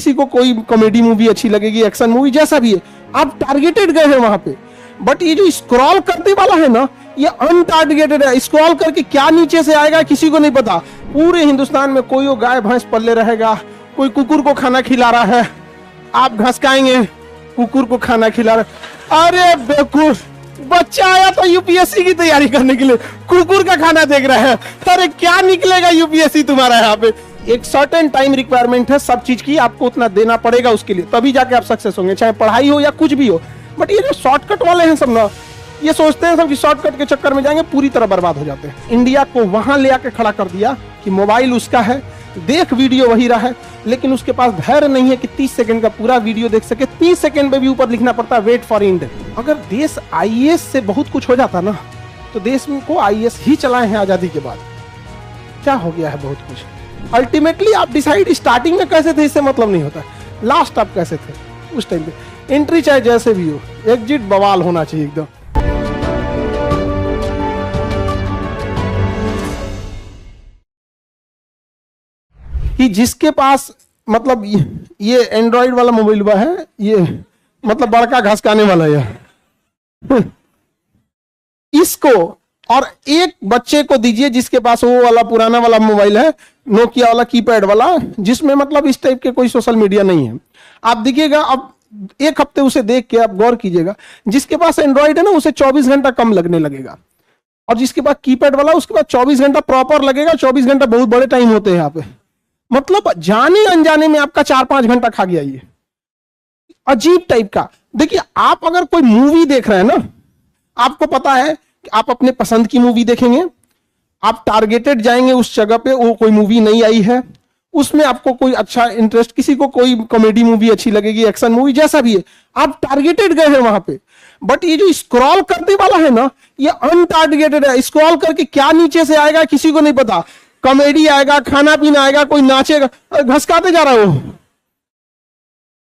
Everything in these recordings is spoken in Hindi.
किसी को कोई कॉमेडी मूवी अच्छी लगेगी, एक्शन मूवी, जैसा भी है, आप टारगेटेड गए हैं वहां पे। बट ये जो स्क्रॉल करने वाला है ना, ये अनटारगेटेड है। स्क्रॉल करके क्या नीचे से आएगा किसी को नहीं पता। पूरे हिंदुस्तान में कोई वो गाय भैंस पल्ले रहेगा, कोई कुकुर को खाना खिला रहा है, आप घास खाएंगे, कुकुर को खाना खिला रहा। अरे बेवकूफ, बच्चा आया तो यूपीएससी की तैयारी करने के लिए कुकुर का खाना देख रहा है। अरे क्या निकलेगा यूपीएससी तुम्हारा। यहाँ पे एक सर्टेन टाइम रिक्वायरमेंट है सब चीज की, आपको उतना देना पड़ेगा उसके लिए, तभी जाके आप सक्सेस होंगे, चाहे पढ़ाई हो या कुछ भी हो। बट ये जो शॉर्टकट वाले हैं सब ना, ये सोचते हैं सब कि शॉर्टकट के चक्कर में जाएंगे, पूरी तरह बर्बाद हो जाते हैं। इंडिया को वहां ले आके खड़ा कर दिया कि मोबाइल उसका है, देख वीडियो वही रहा है, लेकिन उसके पास धैर्य नहीं है कि 30 सेकंड का पूरा वीडियो देख सके। 30 सेकंड में भी ऊपर लिखना पड़ता है वेट फॉर एंड। अगर देश आईएएस से बहुत कुछ हो जाता ना, तो देश को आईएएस ही चलाए हैं आजादी के बाद। क्या हो गया है बहुत कुछ। अल्टीमेटली आप डिसाइड स्टार्टिंग में कैसे थे इससे मतलब नहीं होता, लास्ट आप कैसे थे उस टाइम पे। एंट्री चाहे जैसे भी हो, एग्जिट बवाल होना चाहिए एकदम। कि जिसके पास मतलब ये एंड्रॉइड वाला मोबाइल हुआ है, ये मतलब बड़का घास खाने वाला है इसको, और एक बच्चे को दीजिए जिसके पास वो वाला पुराना वाला मोबाइल है, नोकिया वाला कीपैड वाला, जिसमें मतलब इस टाइप के कोई सोशल मीडिया नहीं है। आप देखिएगा, अब एक हफ्ते उसे देख के आप गौर कीजिएगा, जिसके पास एंड्रॉइड है ना उसे 24 घंटा कम लगने लगेगा, और जिसके पास कीपैड वाला उसके पास 24 घंटा प्रॉपर लगेगा। 24 घंटा बहुत बड़े टाइम होते हैं यहाँ पे, मतलब जाने अनजाने में आपका 4-5 घंटा खा गया। ये अजीब टाइप का। देखिए, आप अगर कोई मूवी देख रहे हैं ना, आपको पता है कि आप अपने पसंद की मूवी देखेंगे, आप टारगेटेड जाएंगे उस जगह पे, वो कोई मूवी नहीं आई है, उसमें आपको कोई अच्छा इंटरेस्ट, किसी को कोई कॉमेडी मूवी अच्छी लगेगी, एक्शन मूवी, जैसा भी है, आप टारगेटेड गए हैं वहां पे। बट ये जो स्क्रॉल करने वाला है ना, ये अनटारगेटेड है। स्क्रॉल करके क्या नीचे से आएगा किसी को नहीं पता। कॉमेडी आएगा, खाना पीना आएगा, कोई नाचेगा, घसकाते जा रहा हो।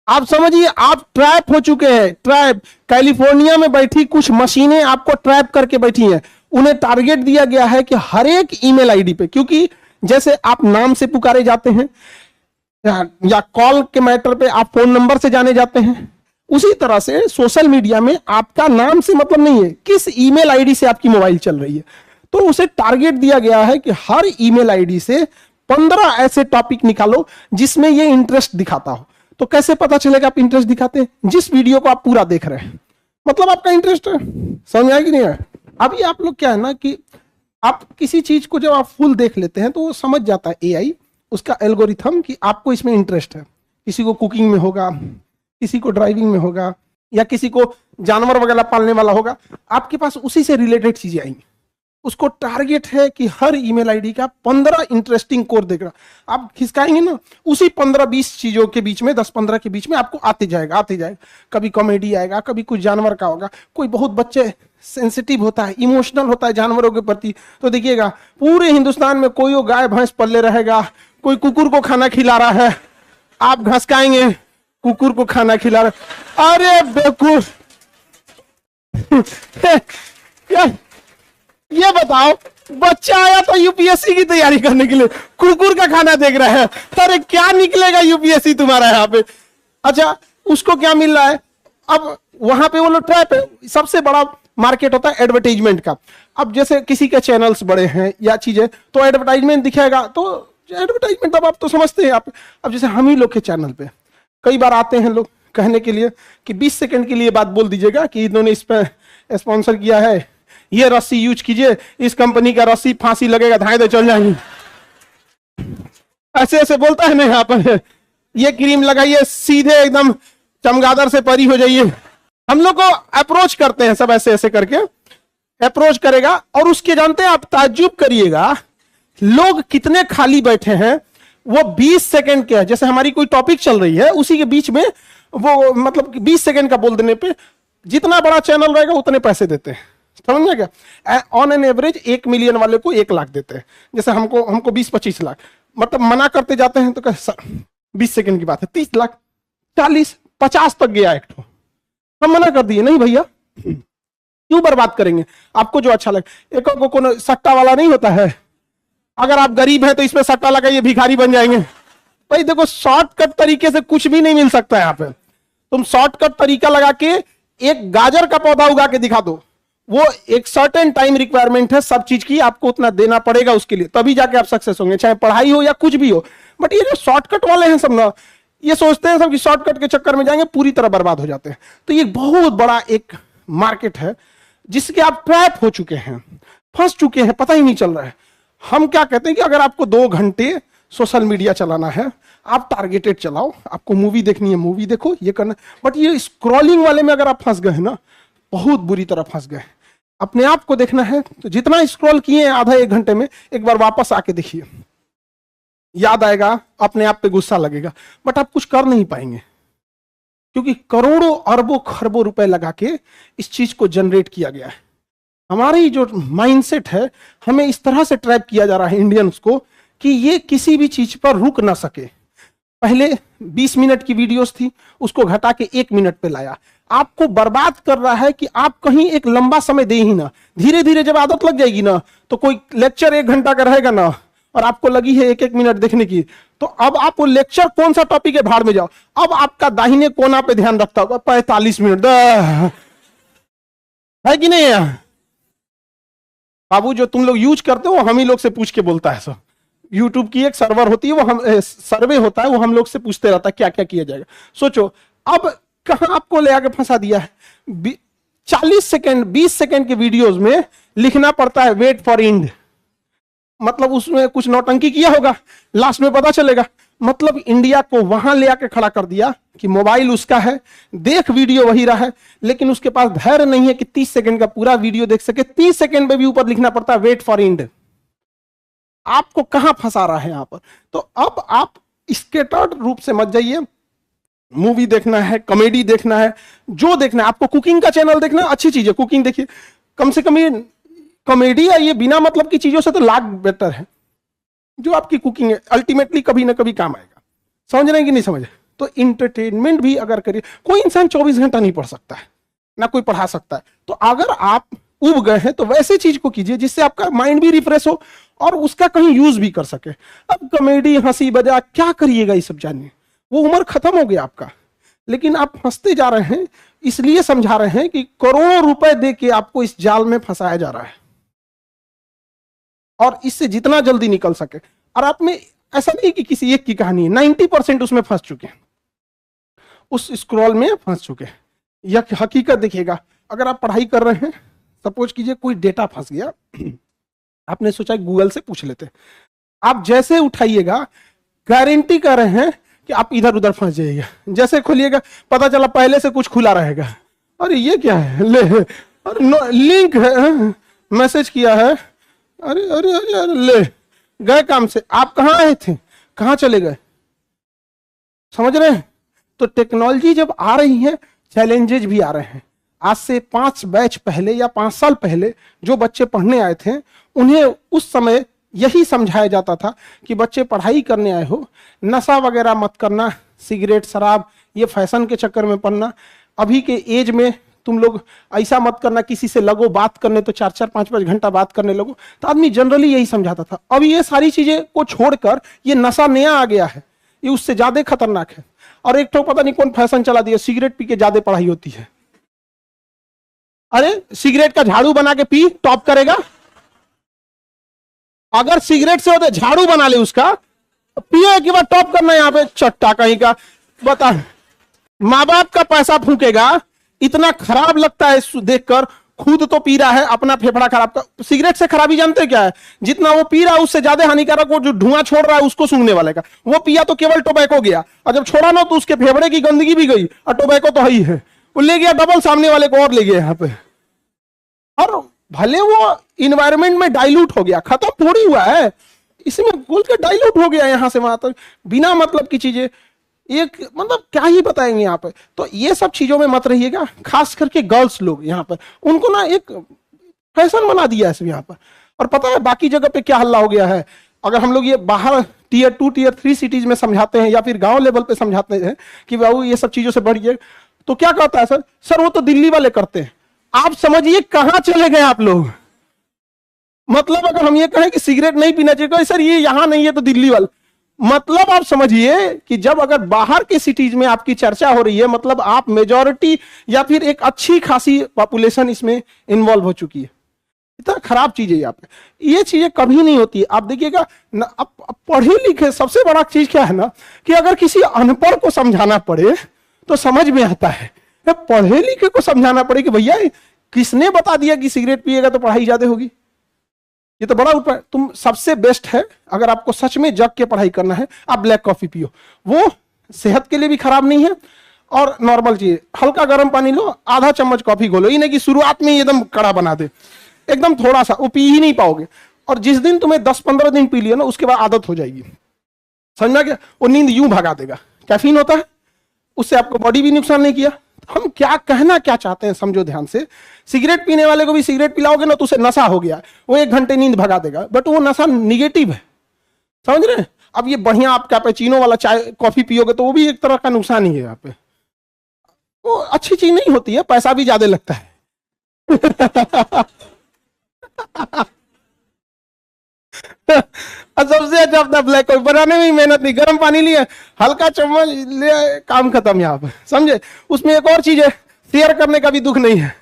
आप समझिए, आप ट्रैप हो चुके हैं। ट्रैप, कैलिफोर्निया में बैठी कुछ मशीनें आपको ट्रैप करके बैठी हैं। उन्हें टारगेट दिया गया है कि हर एक ईमेल आईडी पे, क्योंकि जैसे आप नाम से पुकारे जाते हैं या कॉल के मैटर पे आप फोन नंबर से जाने जाते हैं, उसी तरह से सोशल मीडिया में आपका नाम से मतलब नहीं है, किस ईमेल आईडी से आपकी मोबाइल चल रही है। तो उसे टारगेट दिया गया है कि हर ईमेल आईडी से 15 ऐसे टॉपिक निकालो जिसमें ये इंटरेस्ट दिखाता हो। तो कैसे पता चलेगा आप इंटरेस्ट दिखाते हैं? जिस वीडियो को आप पूरा देख रहे हैं, मतलब आपका इंटरेस्ट है। समझ आया कि नहीं है? अभी आप लोग क्या है ना कि आप किसी चीज को जब आप फुल देख लेते हैं तो वो समझ जाता है एआई, उसका एल्गोरिथम, कि आपको इसमें इंटरेस्ट है। किसी को कुकिंग में होगा, किसी को ड्राइविंग में होगा, या किसी को जानवर वगैरह पालने वाला होगा, आपके पास उसी से रिलेटेड चीजें आएंगी। उसको टारगेट है कि हर ईमेल आईडी का 15 इंटरेस्टिंग कोड देख रहा। आप खिसकाएंगे ना, उसी 15-20 चीजों के बीच में, 10-15 के बीच में आपको आते जाएगा। कभी कॉमेडी आएगा, कभी कुछ जानवर का होगा, कोई बहुत बच्चे सेंसिटिव होता है, इमोशनल होता है जानवरों के प्रति, तो देखिएगा पूरे हिंदुस्तान में कोई वो गाय भैंस पल्ले रहेगा, कोई कुकुर को खाना खिला रहा है, आप घास खाएंगे, कुकुर को खाना खिला रहा। अरे बेवकूफ ये बताओ, बच्चा आया तो यूपीएससी की तैयारी करने के लिए कुकुर का खाना देख रहा है। अरे क्या निकलेगा यूपीएससी तुम्हारा यहाँ पे। अच्छा, उसको क्या मिल रहा है? अब वहां पे वो लोग ट्रैप है। सबसे बड़ा मार्केट होता है एडवर्टाइजमेंट का। अब जैसे किसी के चैनल्स बड़े हैं या चीजें, तो एडवर्टाइजमेंट दिखाएगा, तो एडवर्टाइजमेंट अब आप तो समझते हैं आप। अब जैसे हम ही लोग के चैनल पे कई बार आते हैं लोग कहने के लिए कि 20 सेकंड के लिए बात बोल दीजिएगा कि इन्होंने इस पर स्पॉन्सर किया है, ये रस्सी यूज कीजिए, इस कंपनी का रस्सी फांसी लगेगा, धाए दे चल जाएंगे, ऐसे ऐसे बोलता है ना। यहाँ पर ये क्रीम लगाइए, सीधे एकदम चमगादड़ से परी हो जाइए। हम लोग को अप्रोच करते हैं सब, ऐसे ऐसे करके अप्रोच करेगा। और उसके जानते हैं, आप ताज्जुब करिएगा लोग कितने खाली बैठे हैं। वो 20 सेकंड के है, जैसे हमारी कोई टॉपिक चल रही है, उसी के बीच में वो मतलब 20 सेकंड का बोल देने पे जितना बड़ा चैनल रहेगा उतने पैसे देते हैं। समझ में क्या? ऑन एन एवरेज 1 मिलियन वाले को 1 लाख देते हैं। जैसे हमको 20-25 लाख, मतलब मना करते जाते हैं तो 20 सेकंड की बात है, 30 लाख, 40, 50 तक गया एक तो, हम मना कर दिए, नहीं भैया क्यों बर्बाद करेंगे, आपको जो अच्छा लगे। एक को सट्टा वाला नहीं होता है, अगर आप गरीब हैं तो इसमें सट्टा लगाइए, भिखारी बन जाएंगे। भाई देखो, शॉर्टकट तरीके से कुछ भी नहीं मिल सकता है यहाँ पे। तुम शॉर्टकट तरीका लगा के एक गाजर का पौधा उगा के दिखा दो, वो एक सर्टेन टाइम रिक्वायरमेंट है सब चीज की, आपको उतना देना पड़ेगा उसके लिए, तभी जाके आप सक्सेस होंगे, चाहे पढ़ाई हो या कुछ भी हो। बट ये जो शॉर्टकट वाले हैं सब ना, ये सोचते हैं सब कि शॉर्टकट के चक्कर में जाएंगे, पूरी तरह बर्बाद हो जाते हैं। तो ये बहुत बड़ा एक मार्केट है जिसके आप ट्रैप हो चुके हैं, फंस चुके हैं, पता ही नहीं चल रहा है। हम क्या कहते हैं कि अगर आपको 2 घंटे सोशल मीडिया चलाना है, आप टारगेटेड चलाओ, आपको मूवी देखनी है मूवी देखो, ये करना। बट ये स्क्रॉलिंग वाले में अगर आप फंस गए ना, बहुत बुरी तरह फंस गए। अपने आप को देखना है तो जितना स्क्रॉल किए आधा 1 घंटे में, एक बार वापस आके देखिए, याद आएगा, अपने आप पे गुस्सा लगेगा, बट आप कुछ कर नहीं पाएंगे, क्योंकि करोड़ों अरबों खरबों रुपए लगा के इस चीज को जनरेट किया गया है। हमारी जो माइंडसेट है, हमें इस तरह से ट्रैप किया जा रहा है इंडियंस को कि ये किसी भी चीज पर रुक ना सके। पहले 20 मिनट की वीडियोस थी, उसको घटा के 1 मिनट पे लाया। आपको बर्बाद कर रहा है कि आप कहीं एक लंबा समय दे ही ना। धीरे धीरे जब आदत लग जाएगी ना, तो कोई लेक्चर 1 घंटा का रहेगा ना, और आपको लगी है 1-1 मिनट देखने की, तो अब आप वो लेक्चर कौन सा टॉपिक है भाड़ में जाओ, अब आपका दाहिने कोना पे ध्यान रखता होगा 45 मिनट है कि नहीं। बाबू जो तुम लोग यूज करते हो, हम ही लोग से पूछ के बोलता है सब। यूट्यूब की एक सर्वर होती है, वो हम सर्वे होता है, वो हम लोग से पूछते रहता है क्या क्या किया जाएगा। सोचो अब कहां आपको ले आके फंसा दिया है। 40 सेकंड 20 सेकंड के वीडियोस में लिखना पड़ता है वेट फॉर एंड, मतलब उसमें कुछ नौटंकी किया होगा, लास्ट में पता चलेगा। मतलब इंडिया को वहां ले आके खड़ा कर दिया कि मोबाइल उसका है, देख वीडियो वही रहा है, लेकिन उसके पास धैर्य नहीं है कि 30 सेकंड का पूरा वीडियो देख सके। 30 सेकंड में भी ऊपर लिखना पड़ता है वेट फॉर एंड। आपको कहां फंसा रहा है यहां पर। तो अब आप स्केटर्ड रूप से मत जाइए। मूवी देखना है, कॉमेडी देखना है, जो देखना है, आपको कुकिंग का चैनल देखना है, अच्छी चीज है, कुकिंग देखिए। कम से कम ये कॉमेडी या ये बिना मतलब की चीजों से तो लाख बेटर है। जो आपकी कुकिंग है अल्टीमेटली कभी ना कभी काम आएगा। समझ रहे हैं कि नहीं समझ। तो इंटरटेनमेंट भी अगर करिए, कोई इंसान 24 घंटा नहीं पढ़ सकता है, ना कोई पढ़ा सकता है। तो अगर आप उब गए हैं तो वैसे चीज को कीजिए जिससे आपका माइंड भी रिफ्रेश हो और उसका कहीं यूज भी कर सके। अब कॉमेडी, हंसी मजाक क्या करिएगा ये सब जानिए, वो उम्र खत्म हो गया आपका। लेकिन आप हंसते जा रहे हैं, इसलिए समझा रहे हैं कि करोड़ों रुपए दे के आपको इस जाल में फंसाया जा रहा है, और इससे जितना जल्दी निकल सके। और आप में ऐसा नहीं कि किसी एक की कहानी है, 90% उसमें फंस चुके हैं, उस स्क्रॉल में फंस चुके हैं। यह हकीकत देखिएगा, अगर आप पढ़ाई कर रहे हैं, सपोज कीजिए कोई डेटा फंस गया, आपने सोचा गूगल से पूछ लेते, आप जैसे उठाइएगा गारंटी कर रहे हैं कि आप इधर उधर फंस जाइएगा। जैसे खोलिएगा पता चला पहले से कुछ खुला रहेगा, अरे ये क्या है, ले अरे लिंक है, मैसेज किया है, अरे अरे अरे अरे ले गए काम से। आप कहाँ आए थे, कहाँ चले गए। समझ रहे हैं। तो टेक्नोलॉजी जब आ रही है, चैलेंजेस भी आ रहे हैं। आज से 5 बैच पहले या 5 साल पहले जो बच्चे पढ़ने आए थे, उन्हें उस समय यही समझाया जाता था कि बच्चे पढ़ाई करने आए हो, नशा वगैरह मत करना, सिगरेट शराब ये फैशन के चक्कर में पढ़ना, अभी के एज में तुम लोग ऐसा मत करना, किसी से लगो बात करने तो 4-4 5-5 घंटा बात करने लगो। तो आदमी जनरली यही समझाता था। अब ये सारी चीजें को छोड़कर ये नशा नया आ गया है, ये उससे ज्यादा खतरनाक है। और एक तो पता नहीं कौन फैशन चला दिया, सिगरेट पी के ज्यादा पढ़ाई होती है। अरे सिगरेट का झाड़ू बना के पी, टॉप करेगा। अगर सिगरेट से होते झाड़ू बना ले उसका, पिए के बाद टॉप करना, यहाँ पे चट्टा कहीं का बता। माँ बाप का पैसा फूकेगा, इतना खराब लगता है देखकर। खुद तो पी रहा है, अपना फेफड़ा खराब कर। सिगरेट से खराबी जानते क्या है, जितना वो पी रहा है उससे ज्यादा हानिकारक वो जो धुआं छोड़ रहा है उसको सूंघने वाले का। वो पिया तो केवल टोबैको गया, और जब छोड़ा ना तो उसके फेफड़े की गंदगी भी गई, और टोबैको तो ही है, वो ले गया डबल, सामने वाले को और ले गया यहाँ पे। और भले वो इन्वायरमेंट में डाइल्यूट हो गया, खत्म थोड़ी हुआ है, इसमें घुल के डाइल्यूट हो गया यहां से वहां तक, बिना मतलब की चीजें। एक मतलब क्या ही बताएंगे यहाँ पे। तो ये सब चीजों में मत रहिएगा, खास करके गर्ल्स लोग यहाँ पर, उनको ना एक फैशन बना दिया है यहाँ पर। और पता है बाकी जगह पे क्या हल्ला हो गया है। अगर हम लोग ये बाहर Tier 2 Tier 3 सिटीज में समझाते हैं, या फिर गांव लेवल पे समझाते हैं कि बाबू ये सब चीजों से बढ़िए, तो क्या कहता है सर वो तो दिल्ली वाले करते हैं। आप समझिए कहां चले गए आप लोग। मतलब अगर हम ये कहें कि सिगरेट नहीं पीना चाहिए, सर ये यहां नहीं है तो दिल्ली वाले। मतलब आप समझिए कि जब अगर बाहर के सिटीज में आपकी चर्चा हो रही है, मतलब आप मेजॉरिटी या फिर एक अच्छी खासी पॉपुलेशन इसमें इन्वॉल्व हो चुकी है। इतना खराब चीज है यहाँ पे, ये चीजें कभी नहीं होती है। आप देखिएगा ना, अब पढ़े लिखे सबसे बड़ा चीज क्या है ना, कि अगर किसी अनपढ़ को समझाना पड़े तो समझ में आता है, पढ़े लिखे को समझाना पड़े कि भैया किसने बता दिया कि सिगरेट पिएगा तो पढ़ाई ज्यादा होगी, ये तो बड़ा ऊपर। तुम सबसे बेस्ट है, अगर आपको सच में जग के पढ़ाई करना है, आप ब्लैक कॉफी पियो, वो सेहत के लिए भी खराब नहीं है। और नॉर्मल चीज, हल्का गर्म पानी लो, आधा चम्मच कॉफी घोलो, ये नहीं कि शुरुआत में एकदम कड़ा बना दे, एकदम थोड़ा सा, वो पी ही नहीं पाओगे। और जिस दिन तुम्हें 10-15 दिन पी लिया ना, उसके बाद आदत हो जाएगी, समझना क्या, वो नींद यूं भगा देगा। कैफीन होता है, उससे आपको बॉडी भी नुकसान नहीं किया। हम क्या कहना क्या चाहते हैं समझो ध्यान से, सिगरेट पीने वाले को भी सिगरेट पिलाओगे ना तो उसे नशा हो गया, वो 1 घंटे नींद भगा देगा, बट वो नशा निगेटिव है, समझ रहे हैं। अब ये बढ़िया आप कैपेचिनो वाला चाय कॉफी पियोगे तो वो भी एक तरह का नुकसान ही है यहाँ पे, वो अच्छी चीज नहीं होती है, पैसा भी ज्यादा लगता है। सबसे अच्छा अपना ब्लैक कॉफी बनाने में ही मेहनत नहीं, गर्म पानी लिए, हल्का चम्मच ले, काम खत्म यहाँ पे, समझे। उसमें एक और चीज है, शेयर करने का भी दुख नहीं है।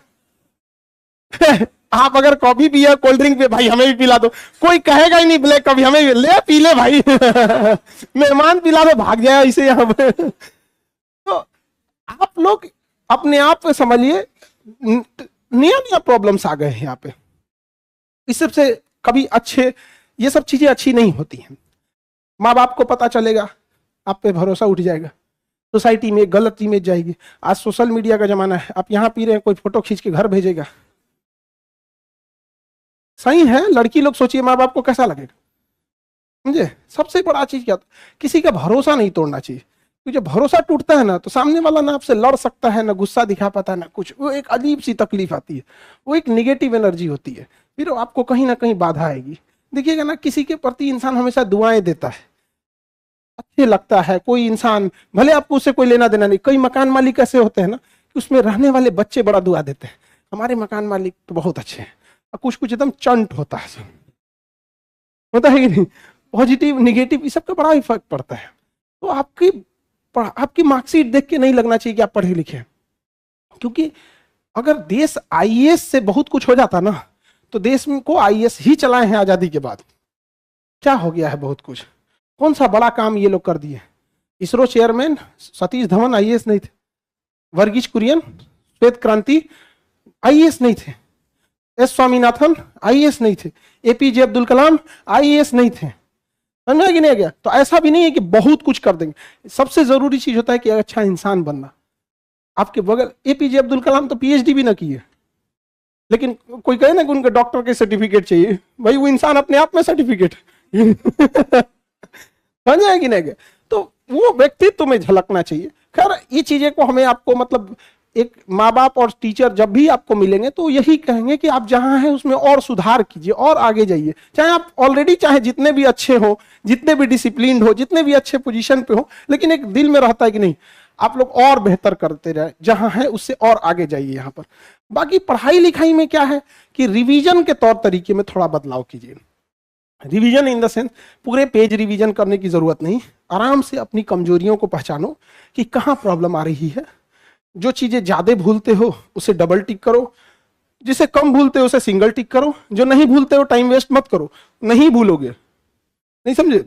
आप अगर कॉफी पिए, कोल्ड ड्रिंक पे, भाई हमें भी पिला दो, कोई कहेगा ही नहीं ब्लैक कॉफी हमें भी, ले पी ले भाई। मेहमान पिला दो, भाग जाए इसे यहाँ पे। तो आप लोग अपने आप पे समझिए, नया नया प्रॉब्लम्स आ गए हैं यहाँ पे, इस सबसे कभी अच्छे, ये सब चीजें अच्छी नहीं होती हैं। माँ बाप को पता चलेगा, आप पे भरोसा उठ जाएगा, सोसाइटी में गलत इमेज जाएगी। आज सोशल मीडिया का जमाना है, आप यहाँ पी रहे हैं, कोई फोटो खींच के घर भेजेगा, सही है, लड़की लोग सोचिए माँ बाप को कैसा लगेगा, समझे। सबसे बड़ा चीज क्या, किसी का भरोसा नहीं तोड़ना चाहिए, क्योंकि जब भरोसा टूटता है ना, तो सामने वाला ना आपसे लड़ सकता है, ना गुस्सा दिखा पाता है, ना कुछ, वो एक अजीब सी तकलीफ आती है, वो एक निगेटिव एनर्जी होती है, फिर आपको कहीं ना कहीं बाधा आएगी। देखिएगा ना, किसी के प्रति इंसान हमेशा दुआएं देता है, अच्छे लगता है। कोई इंसान भले आपको उससे कोई लेना देना नहीं, कई मकान मालिक ऐसे होते हैं ना कि उसमें रहने वाले बच्चे बड़ा दुआ देते हैं, हमारे मकान मालिक तो बहुत अच्छे हैं, और कुछ कुछ एकदम चंट होता है, होता है कि नहीं, पॉजिटिव निगेटिव इस सब का बड़ा इफेक्ट पड़ता है। तो आपकी मार्कशीट देख के नहीं लगना चाहिए कि आप पढ़े लिखे हैं, क्योंकि अगर देश आईएएस से बहुत कुछ हो जाता ना, तो देश को आईएएस ही चलाए हैं आजादी के बाद, क्या हो गया है, बहुत कुछ, कौन सा बड़ा काम ये लोग कर दिए। इसरो चेयरमैन सतीश धवन आईएएस नहीं थे, वर्गीज कुरियन श्वेत क्रांति आईएएस नहीं थे, एस स्वामीनाथन आईएएस नहीं थे, एपीजे अब्दुल कलाम आईएएस नहीं थे, समझा कि नहीं गया। तो ऐसा भी नहीं है कि बहुत कुछ कर देंगे, सबसे जरूरी चीज होता है कि अच्छा इंसान बनना। आपके बगल एपीजे अब्दुल कलाम तो पीएचडी भी ना किए, लेकिन कोई कहे ना कि उनके डॉक्टर के सर्टिफिकेट चाहिए, भाई वो इंसान अपने आप में सर्टिफिकेट समझा कि नहीं। तो वो व्यक्तित्व में झलकना चाहिए। खैर ये चीजें को हमें आपको मतलब एक माँ बाप और टीचर जब भी आपको मिलेंगे तो यही कहेंगे कि आप जहां हैं उसमें और सुधार कीजिए और आगे जाइए, चाहे आप ऑलरेडी चाहे जितने भी अच्छे हो, जितने भी डिसिप्लिन्ड हो, जितने भी अच्छे पोजीशन पे हो, लेकिन एक दिल में रहता है कि नहीं आप लोग और बेहतर करते रहे, जहां है उससे और आगे जाइए यहाँ पर। बाकी पढ़ाई लिखाई में क्या है कि रिवीजन के तौर तरीके में थोड़ा बदलाव कीजिए। रिवीजन इन द सेंस पूरे पेज रिवीजन करने की जरूरत नहीं, आराम से अपनी कमजोरियों को पहचानो कि कहाँ प्रॉब्लम आ रही है। जो चीजें ज्यादा भूलते हो उसे डबल टिक करो, जिसे कम भूलते हो उसे सिंगल टिक करो, जो नहीं भूलते हो टाइम वेस्ट मत करो, नहीं भूलोगे, नहीं समझे।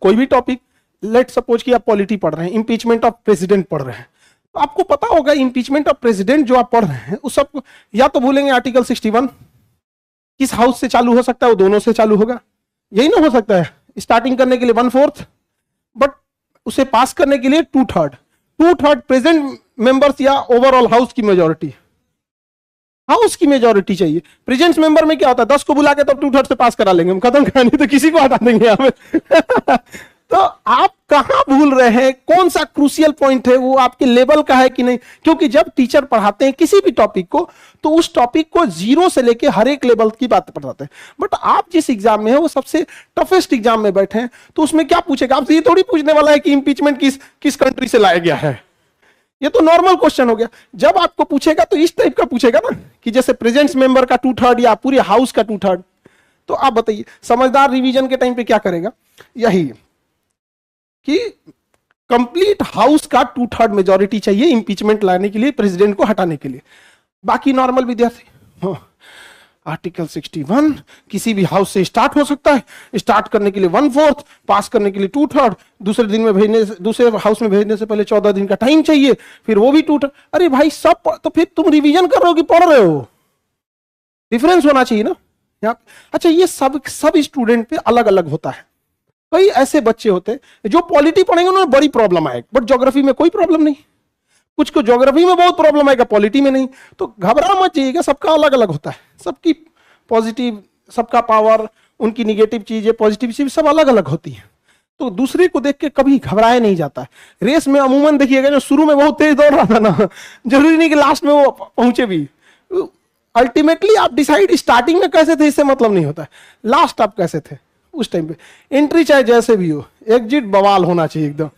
कोई भी टॉपिक, लेट सपोज कि आप पॉलिटी पढ़ रहे हैं, इंपीचमेंट ऑफ प्रेसिडेंट पढ़ रहे हैं, तो आपको पता होगा इंपीचमेंट ऑफ प्रेसिडेंट जो आप पढ़ रहे हैं उस सब या तो भूलेंगे आर्टिकल 61 किस हाउस से चालू हो सकता है, वो दोनों से चालू होगा, यही ना हो सकता है। स्टार्टिंग करने के लिए 1/4, बट उसे पास करने के लिए 2/3 प्रेजेंट मेंबर्स या ओवरऑल हाउस की मेजोरिटी, हाउस की मेजोरिटी चाहिए। प्रेजेंट मेंबर में क्या होता है, 10 को बुला के तब 2/3 से पास करा लेंगे हम, खत्म करा, नहीं तो किसी को हटा देंगे यहाँ पे। तो आप कहां भूल रहे हैं, कौन सा क्रूशियल पॉइंट है, वो आपके लेवल का है कि नहीं। क्योंकि जब टीचर पढ़ाते हैं किसी भी टॉपिक को तो उस टॉपिक को 0 से लेके हर एक लेवल की बात पढ़ाते हैं। बट आप जिस एग्जाम में है वो सबसे टफेस्ट एग्जाम में बैठे हैं, तो उसमें क्या पूछेगा आपसे, ये थोड़ी पूछने वाला है कि इंपीचमेंट किस कंट्री से लाया गया है, ये तो नॉर्मल क्वेश्चन हो गया। जब आपको पूछेगा तो इस टाइप का पूछेगा ना कि जैसे प्रेजेंट मेंबर का 2/3 या पूरे हाउस का 2/3। तो आप बताइए समझदार रिवीजन के टाइम पे क्या करेगा, यही कि कंप्लीट हाउस का 2/3 मेजोरिटी चाहिए इंपीचमेंट लाने के लिए, प्रेसिडेंट को हटाने के लिए। बाकी नॉर्मल विद्यार्थी, आर्टिकल 61 किसी भी हाउस से स्टार्ट हो सकता है, स्टार्ट करने के लिए 1/4, पास करने के लिए 2/3, दूसरे दिन में भेजने, दूसरे हाउस में भेजने से पहले 14 दिन का टाइम चाहिए, फिर वो भी 2/3। अरे भाई सब, तो फिर तुम रिवीजन कर रहे हो कि पढ़ रहे हो? डिफरेंस होना चाहिए ना यहाँ। अच्छा, ये सब स्टूडेंट पे अलग अलग होता है। कई ऐसे बच्चे होते हैं जो पॉलिटी पढ़ेंगे उन्हें बड़ी प्रॉब्लम आएगी, बट ज्योग्राफी में कोई प्रॉब्लम नहीं। कुछ को ज्योग्राफी में बहुत प्रॉब्लम आएगा, पॉलिटी में नहीं। तो घबरा मत जाइएगा, सबका अलग अलग होता है, सबकी पॉजिटिव, सबका पावर, उनकी निगेटिव चीजें, पॉजिटिव चीज सब अलग अलग होती है। तो दूसरे को देख के कभी घबराया नहीं जाता है। रेस में अमूमन देखिएगा, जो शुरू में बहुत तेज दौड़ रहा था ना, जरूरी नहीं कि लास्ट में वो पहुंचे भी। अल्टीमेटली आप डिसाइड स्टार्टिंग में कैसे थे इससे मतलब नहीं होता है, लास्ट आप कैसे थे उस टाइम पे। एंट्री चाहे जैसे भी हो, एग्जिट बवाल होना चाहिए एकदम।